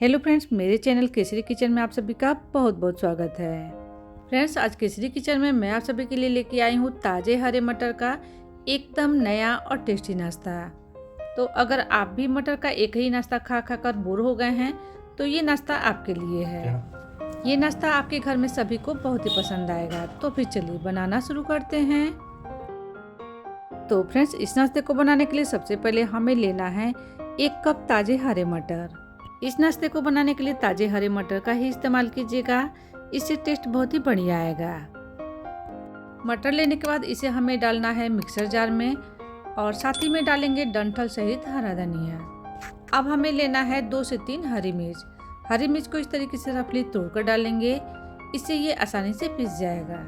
Hello friends, मेरे channel Kesari kitchen में आप सभी का बहुत बहुत स्वागत है। फ्रेंड्स, आज केसरी किचन में मैं आप सभी के लिए लेके आई हूँ ताज़े हरे मटर का एकदम नया और टेस्टी नाश्ता। तो अगर आप भी मटर का एक ही नाश्ता खा खा कर बोर हो गए हैं तो ये नाश्ता आपके लिए है। ये नाश्ता आपके घर में सभी को बहुत ही पसंद आएगा। तो फिर चलिए बनाना शुरू करते हैं। तो फ्रेंड्स, इस नाश्ते को बनाने के लिए सबसे पहले हमें लेना है 1 कप ताज़े हरे मटर। इस नाश्ते को बनाने के लिए ताज़े हरे मटर का ही इस्तेमाल कीजिएगा, इससे टेस्ट बहुत ही बढ़िया आएगा। मटर लेने के बाद इसे हमें डालना है मिक्सर जार में और साथ ही में डालेंगे डंठल सहित हरा धनिया। अब हमें लेना है 2 से 3 हरी मिर्च। हरी मिर्च को इस तरीके से रफली तोड़कर डालेंगे, इससे ये आसानी से पिस जाएगा।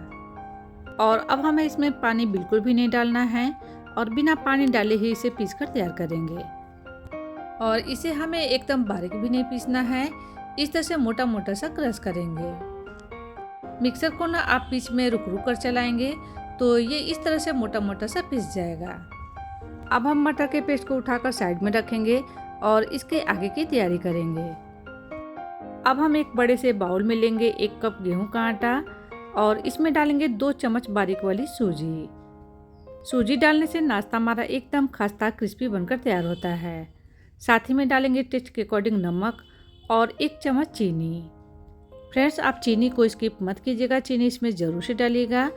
और अब हमें इसमें पानी बिल्कुल भी नहीं डालना है और बिना पानी डाले ही इसे पीस कर तैयार करेंगे। और इसे हमें एकदम बारीक भी नहीं पीसना है, इस तरह से मोटा मोटा सा क्रश करेंगे। मिक्सर को ना आप बीच में रुक रुक कर चलाएंगे तो ये इस तरह से मोटा मोटा सा पीस जाएगा। अब हम मटर के पेस्ट को उठाकर साइड में रखेंगे और इसके आगे की तैयारी करेंगे। अब हम एक बड़े से बाउल में लेंगे 1 कप गेहूं का आटा और इसमें डालेंगे 2 चम्मच बारीक वाली सूजी। सूजी डालने से नाश्ता हमारा एकदम खस्ता क्रिस्पी बनकर तैयार होता है। साथ ही में डालेंगे टेस्ट के अकॉर्डिंग नमक और 1 चम्मच चीनी। फ्रेंड्स, आप चीनी को स्किप मत कीजिएगा, चीनी इसमें ज़रूर से डालिएगा,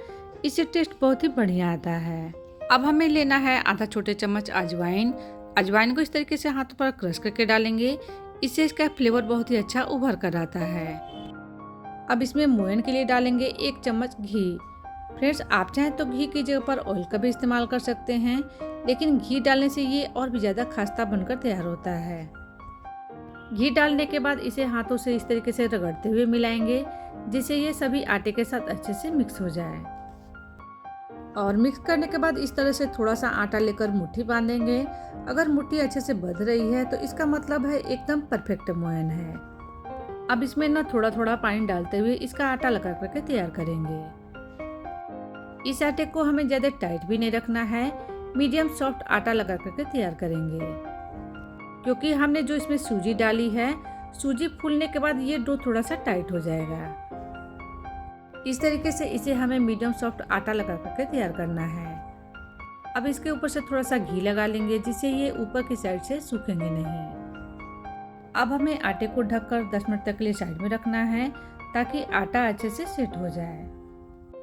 इससे टेस्ट बहुत ही बढ़िया आता है। अब हमें लेना है आधा छोटे चम्मच अजवाइन। अजवाइन को इस तरीके से हाथों पर क्रश करके डालेंगे, इससे इसका फ्लेवर बहुत ही अच्छा उभर कर आता है। अब इसमें मोयन के लिए डालेंगे 1 चम्मच घी। फ्रेंड्स, आप चाहें तो घी की जगह पर ऑयल का भी इस्तेमाल कर सकते हैं, लेकिन घी डालने से ये और भी ज़्यादा खस्ता बनकर तैयार होता है। घी डालने के बाद इसे हाथों से इस तरीके से रगड़ते हुए मिलाएंगे, जिससे ये सभी आटे के साथ अच्छे से मिक्स हो जाए। और मिक्स करने के बाद इस तरह से थोड़ा सा आटा लेकर मुट्ठी बांधेंगे। अगर मुट्ठी अच्छे से बंध रही है तो इसका मतलब है एकदम परफेक्ट मोयन है। अब इसमें ना थोड़ा थोड़ा पानी डालते हुए इसका आटा लगा करके तैयार करेंगे। इस आटे को हमें ज़्यादा टाइट भी नहीं रखना है, मीडियम सॉफ्ट आटा लगा करके तैयार करेंगे। क्योंकि हमने जो इसमें सूजी डाली है, सूजी फूलने के बाद ये डो थोड़ा सा टाइट हो जाएगा। इस तरीके से इसे हमें मीडियम सॉफ्ट आटा लगा करके तैयार करना है। अब इसके ऊपर से थोड़ा सा घी लगा लेंगे, जिससे ये ऊपर की साइड से सूखेंगे नहीं। अब हमें आटे को ढककर 10 मिनट तक के लिए साइड में रखना है, ताकि आटा अच्छे से सेट हो जाए।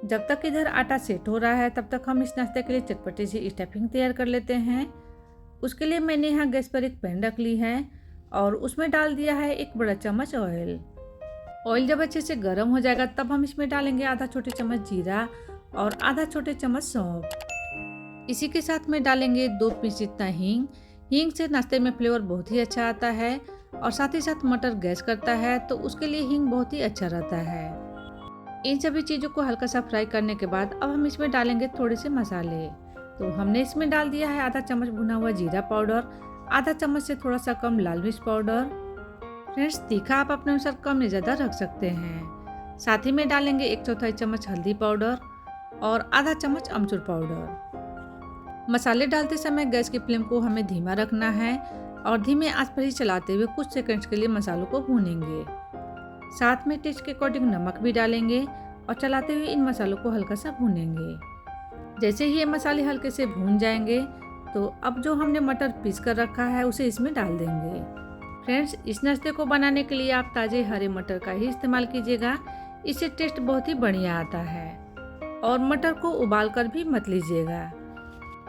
जब तक इधर आटा सेट हो रहा है तब तक हम इस नाश्ते के लिए चटपटी सी स्टफिंग तैयार कर लेते हैं। उसके लिए मैंने यहाँ गैस पर एक पैन रख ली है और उसमें डाल दिया है 1 बड़ा चम्मच ऑयल। ऑयल जब अच्छे से गर्म हो जाएगा तब हम इसमें डालेंगे आधा छोटे चम्मच जीरा और आधा छोटे चम्मच सौंफ। इसी के साथ में डालेंगे 2 पीस जितना हींग। हींग से नाश्ते में फ्लेवर बहुत ही अच्छा आता है और साथ ही साथ मटर गैस करता है, तो उसके लिए हींग बहुत ही अच्छा रहता है। इन सभी चीज़ों को हल्का सा फ्राई करने के बाद अब हम इसमें डालेंगे थोड़े से मसाले। तो हमने इसमें डाल दिया है आधा चम्मच भुना हुआ जीरा पाउडर, आधा चम्मच से थोड़ा सा कम लाल मिर्च पाउडर। फ्रेंड्स, तीखा आप अपने अनुसार कम या ज़्यादा रख सकते हैं। साथ ही में डालेंगे 1/4 चम्मच हल्दी पाउडर और आधा चम्मच अमचूर पाउडर। मसाले डालते समय गैस की फ्लेम को हमें धीमा रखना है और धीमे आंच पर ही चलाते हुए कुछ सेकंड्स के लिए मसालों को भूनेंगे। साथ में टेस्ट के अकॉर्डिंग नमक भी डालेंगे और चलाते हुए इन मसालों को हल्का सा भूनेंगे। जैसे ही ये मसाले हल्के से भून जाएंगे तो अब जो हमने मटर पीस कर रखा है उसे इसमें डाल देंगे। फ्रेंड्स, इस नाश्ते को बनाने के लिए आप ताज़े हरे मटर का ही इस्तेमाल कीजिएगा, इससे टेस्ट बहुत ही बढ़िया आता है। और मटर को उबाल कर भी मत लीजिएगा।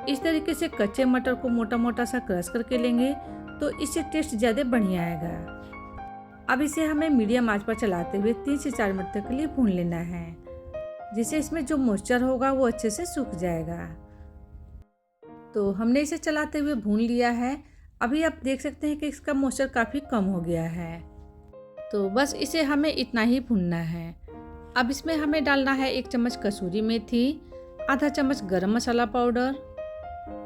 इस तरीके से कच्चे मटर को मोटा मोटा सा क्रश करके लेंगे तो इससे टेस्ट ज़्यादा बढ़िया आएगा। अब इसे हमें मीडियम आंच पर चलाते हुए 3 से 4 मिनट तक के लिए भून लेना है, जिससे इसमें जो मॉइस्चर होगा वो अच्छे से सूख जाएगा। तो हमने इसे चलाते हुए भून लिया है। अभी आप देख सकते हैं कि इसका मॉइस्चर काफ़ी कम हो गया है। तो बस इसे हमें इतना ही भूनना है। अब इसमें हमें डालना है 1 चम्मच कसूरी मेथी, आधा चम्मच गरम मसाला पाउडर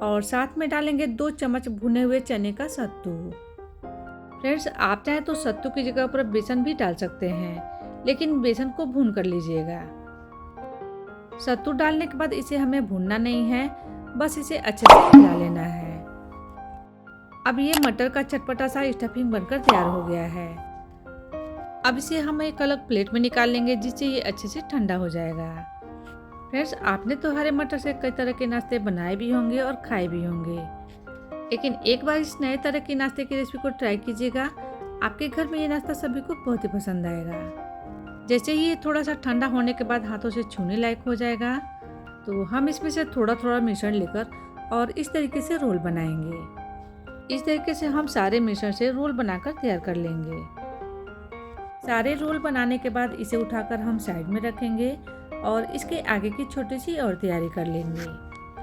और साथ में डालेंगे 2 चम्मच भुने हुए चने का सत्तू। फ्रेंड्स, आप चाहें तो सत्तू की जगह पर बेसन भी डाल सकते हैं, लेकिन बेसन को भून कर लीजिएगा। सत्तू डालने के बाद इसे हमें भूनना नहीं है, बस इसे अच्छे से मिला लेना है। अब ये मटर का चटपटा सा स्टफिंग बनकर तैयार हो गया है। अब इसे हम एक अलग प्लेट में निकाल लेंगे, जिससे ये अच्छे से ठंडा हो जाएगा। फ्रेंड्स, आपने तो हरे मटर से कई तरह के नाश्ते बनाए भी होंगे और खाए भी होंगे, लेकिन एक बार इस नए तरह के नाश्ते की रेसिपी को ट्राई कीजिएगा। आपके घर में ये नाश्ता सभी को बहुत ही पसंद आएगा। जैसे ही ये थोड़ा सा ठंडा होने के बाद हाथों से छूने लायक हो जाएगा, तो हम इसमें से थोड़ा थोड़ा मिश्रण लेकर और इस तरीके से रोल बनाएंगे। इस तरीके से हम सारे मिश्रण से रोल बनाकर तैयार कर लेंगे। सारे रोल बनाने के बाद इसे उठाकर हम साइड में रखेंगे और इसके आगे की छोटी सी और तैयारी कर लेंगे।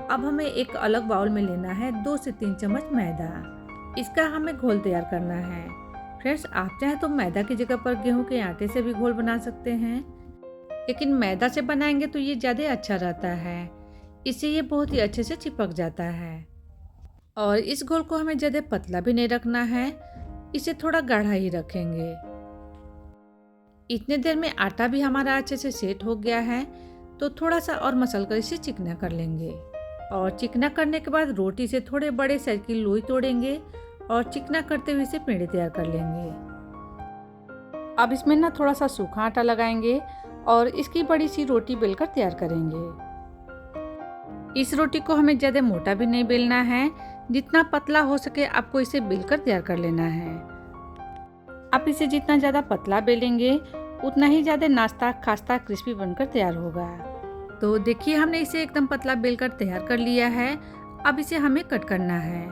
अब हमें एक अलग बाउल में लेना है 2 से 3 चम्मच मैदा। इसका हमें घोल तैयार करना है। फ्रेंड्स, आप चाहे तो मैदा की जगह पर गेहूं के आटे से भी घोल बना सकते हैं, लेकिन मैदा से बनाएंगे तो ये ज़्यादा अच्छा रहता है। इससे ये बहुत ही अच्छे से चिपक जाता है। और इस घोल को हमें ज़्यादा पतला भी नहीं रखना है, इसे थोड़ा गाढ़ा ही रखेंगे। इतने देर में आटा भी हमारा अच्छे से सेट हो गया है, तो थोड़ा सा और मसल कर इसे चिकना कर लेंगे। और चिकना करने के बाद रोटी से थोड़े बड़े साइज की लोई तोड़ेंगे और चिकना करते हुए इसे पेड़े तैयार कर लेंगे। अब इसमें ना थोड़ा सा सूखा आटा लगाएंगे और इसकी बड़ी सी रोटी बेलकर तैयार करेंगे। इस रोटी को हमें ज़्यादा मोटा भी नहीं बेलना है, जितना पतला हो सके आपको इसे बेलकर तैयार कर लेना है। आप इसे जितना ज़्यादा पतला बेलेंगे उतना ही ज़्यादा नाश्ता खास्ता क्रिस्पी बनकर तैयार होगा। तो देखिए, हमने इसे एकदम पतला बेलकर तैयार कर लिया है। अब इसे हमें कट करना है।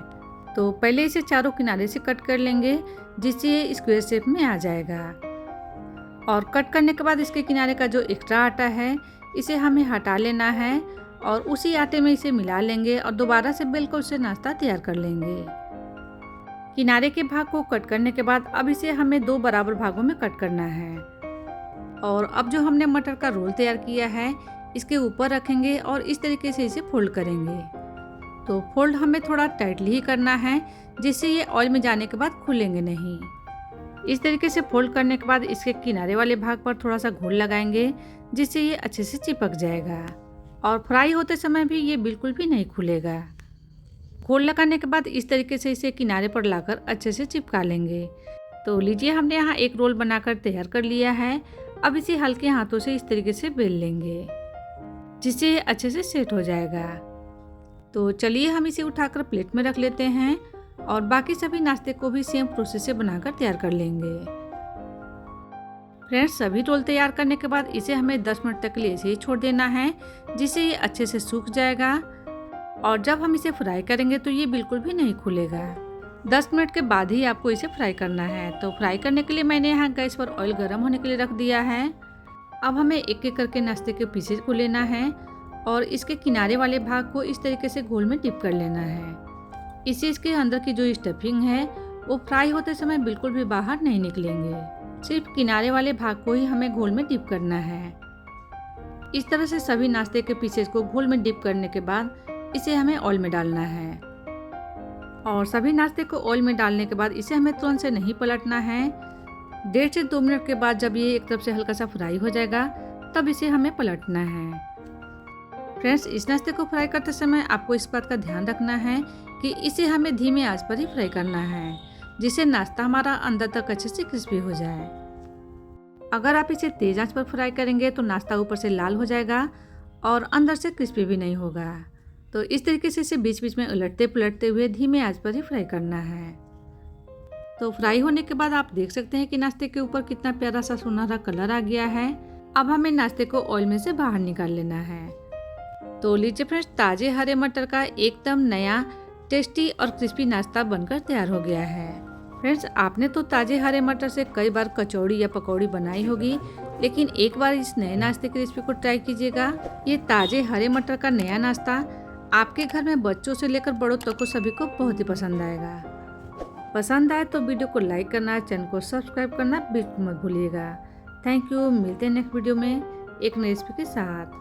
तो पहले इसे चारों किनारे से कट कर लेंगे, जिससे ये स्क्वायर शेप में आ जाएगा। और कट करने के बाद इसके किनारे का जो एक्स्ट्रा आटा है इसे हमें हटा लेना है और उसी आटे में इसे मिला लेंगे और दोबारा से बेलकर उसे नाश्ता तैयार कर लेंगे। किनारे के भाग को कट करने के बाद अब इसे हमें 2 बराबर भागों में कट करना है। और अब जो हमने मटर का रोल तैयार किया है इसके ऊपर रखेंगे और इस तरीके से इसे फोल्ड करेंगे। तो फोल्ड हमें थोड़ा टाइटली ही करना है, जिससे ये ऑयल में जाने के बाद खुलेंगे नहीं। इस तरीके से फोल्ड करने के बाद इसके किनारे वाले भाग पर थोड़ा सा घोल लगाएंगे, जिससे ये अच्छे से चिपक जाएगा और फ्राई होते समय भी ये बिल्कुल भी नहीं खुलेगा। घोल लगाने के बाद इस तरीके से इसे किनारे पर लाकर अच्छे से चिपका लेंगे। तो लीजिए, हमने यहाँ एक रोल बनाकर तैयार कर लिया है। अब इसे हल्के हाथों से इस तरीके से बेल लेंगे, जिससे ये अच्छे से सेट हो जाएगा। तो चलिए, हम इसे उठाकर प्लेट में रख लेते हैं और बाकी सभी नाश्ते को भी सेम प्रोसेस से बनाकर तैयार कर लेंगे। फ्रेंड्स, सभी रोल तैयार करने के बाद इसे हमें 10 मिनट तक के लिए ऐसे ही छोड़ देना है, जिससे ये अच्छे से सूख जाएगा। और जब हम इसे फ्राई करेंगे तो ये बिल्कुल भी नहीं खुलेगा। 10 मिनट के बाद ही आपको इसे फ्राई करना है। तो फ्राई करने के लिए मैंने यहाँ गैस पर ऑयल गर्म होने के लिए रख दिया है। अब हमें एक एक करके नाश्ते के पीसेज को लेना है और इसके किनारे वाले भाग को इस तरीके से घोल में डिप कर लेना है। इससे इसके अंदर की जो स्टफिंग है वो फ्राई होते समय बिल्कुल भी बाहर नहीं निकलेंगे। सिर्फ किनारे वाले भाग को ही हमें घोल में डिप करना है। इस तरह से सभी नाश्ते के पीसेज को घोल में डिप करने के बाद इसे हमें ऑयल में डालना है। और सभी नाश्ते को ऑयल में डालने के बाद इसे हमें तुरंत से नहीं पलटना है। 1.5 से 2 मिनट के बाद जब ये एक तरफ से हल्का सा फ्राई हो जाएगा तब इसे हमें पलटना है। फ्रेंड्स, इस नाश्ते को फ्राई करते समय आपको इस बात का ध्यान रखना है कि इसे हमें धीमे आंच पर ही फ्राई करना है, जिससे नाश्ता हमारा अंदर तक अच्छे से क्रिस्पी हो जाए। अगर आप इसे तेज आंच पर फ्राई करेंगे तो नाश्ता ऊपर से लाल हो जाएगा और अंदर से क्रिस्पी भी नहीं होगा। तो इस तरीके से इसे बीच बीच में उलटते पलटते हुए धीमे आंच पर ही फ्राई करना है। तो फ्राई होने के बाद आप देख सकते हैं कि नाश्ते के ऊपर कितना प्यारा सा सुनहरा कलर आ गया है। अब हमें नाश्ते को ऑयल में से बाहर निकाल लेना है। तो लीजिए फ्रेंड्स, ताजे हरे मटर का एकदम नया टेस्टी और क्रिस्पी नाश्ता बनकर तैयार हो गया है। फ्रेंड्स, आपने तो ताजे हरे मटर से कई बार कचौड़ी या पकौड़ी बनाई होगी, लेकिन एक बार इस नए नाश्ते की रेसिपी को ट्राई कीजिएगा। ये ताजे हरे मटर का नया नाश्ता आपके घर में बच्चों से लेकर बड़ों तक को सभी को बहुत ही पसंद आएगा। पसंद आए तो वीडियो को लाइक करना, चैनल को सब्सक्राइब करना बिल्कुल मत भूलिएगा। Thank you. मिलते हैं नेक्स्ट वीडियो में एक नई रेसिपी के साथ।